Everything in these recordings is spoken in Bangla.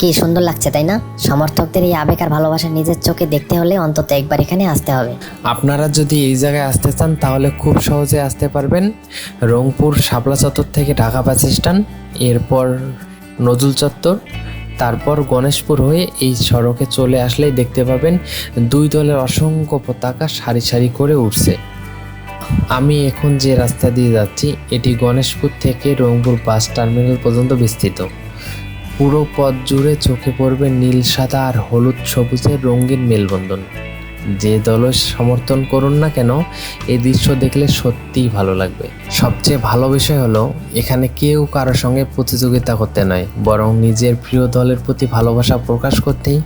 কি সুন্দর লাগছে তাই না? সমর্থকদের এই আবেগ আর ভালোবাসা নিজের চোখে দেখতে হলে অন্তত একবার এখানে আসতে হবে। আপনারা যদি এই জায়গায় আসতে চান তাহলে খুব সহজে আসতে পারবেন। রংপুর শাপলা চত্বর থেকে ঢাকা বাস স্ট্যান্ড, এরপর নজরুল চত্বর, তারপর গণেশপুর হয়ে এই সড়কে চলে আসলেই দেখতে পাবেন দুই দলের অসংখ্য পতাকা সারি সারি করে উঠছে। আমি এখন যে রাস্তা দিয়ে যাচ্ছি এটি গণেশপুর থেকে রংপুর বাস টার্মিনাল পর্যন্ত বিস্তৃত। পুরো পথ জুড়ে চোখে পড়বে নীল সাদা আর হলুদ সবুজের রঙিন মেলবন্ধন। যে দলের সমর্থন করুন না কেন, এই দৃশ্য দেখলে সত্যিই ভালো লাগবে। সবচেয়ে ভালো বিষয় হলো এখানে কেউ কারোর সঙ্গে প্রতিযোগিতা করতে নয়, বরং নিজের প্রিয় দলের প্রতি ভালোবাসা প্রকাশ করতেই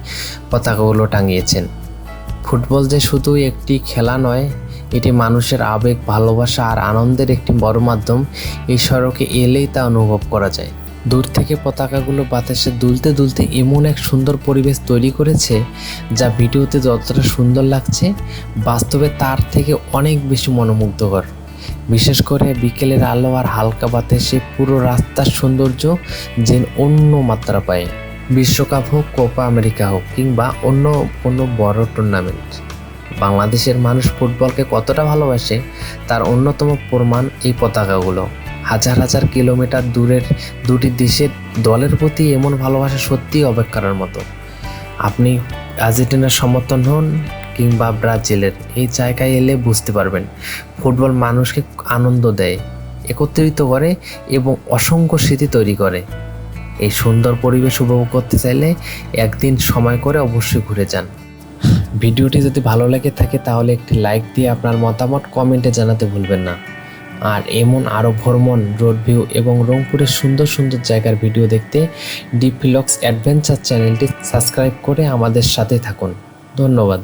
পতাকাগুলো টাঙিয়েছেন। ফুটবল যে শুধু একটি খেলা নয়, এটি মানুষের আবেগ, ভালোবাসা আর আনন্দের একটি বড় মাধ্যম। এই সড়কে এলেই তা অনুভব করা যায়। দূর থেকে পতাকাগুলো বাতাসে দুলতে দুলতে এমন এক সুন্দর পরিবেশ তৈরি করেছে, যা ভিডিওতে যতটা সুন্দর লাগছে বাস্তবে তার থেকে অনেক বেশি মনোমুগ্ধকর। বিশেষ করে বিকেলের আলো আর হালকা বাতাসে পুরো রাস্তার সৌন্দর্য যেন অন্য মাত্রা পায়। বিশ্বকাপ হোক, কোপা আমেরিকা হোক কিংবা অন্য কোনো বড় টুর্নামেন্ট, বাংলাদেশের মানুষ ফুটবলকে কতটা ভালোবাসে তার অন্যতম প্রমাণ এই পতাকাগুলো। হাজার হাজার কিলোমিটার দূরের দুটি দেশের দলের প্রতি এমন ভালোবাসা সত্যিই অবাক করার মতো। আপনি আর্জেন্টিনার সমর্থন হন কিংবা ব্রাজিলের, এই জায়গায় এলে বুঝতে পারবেন ফুটবল মানুষকে আনন্দ দেয়, একত্রিত করে এবং অসংখ্য স্মৃতি তৈরি করে। এই সুন্দর পরিবেশ উপভোগ করতে চাইলে একদিন সময় করে অবশ্যই ঘুরে যান। ভিডিওটি যদি ভালো লেগে থাকে তাহলে একটি লাইক দিয়ে আপনার মতামত কমেন্টে জানাতে ভুলবেন না। আর এমন আরও ভ্রমণ, রোড ভিউ এবং রংপুরের সুন্দর সুন্দর জায়গার ভিডিও দেখতে ডিপ ভিলগস অ্যাডভেঞ্চার চ্যানেলটি সাবস্ক্রাইব করে আমাদের সাথে থাকুন। ধন্যবাদ।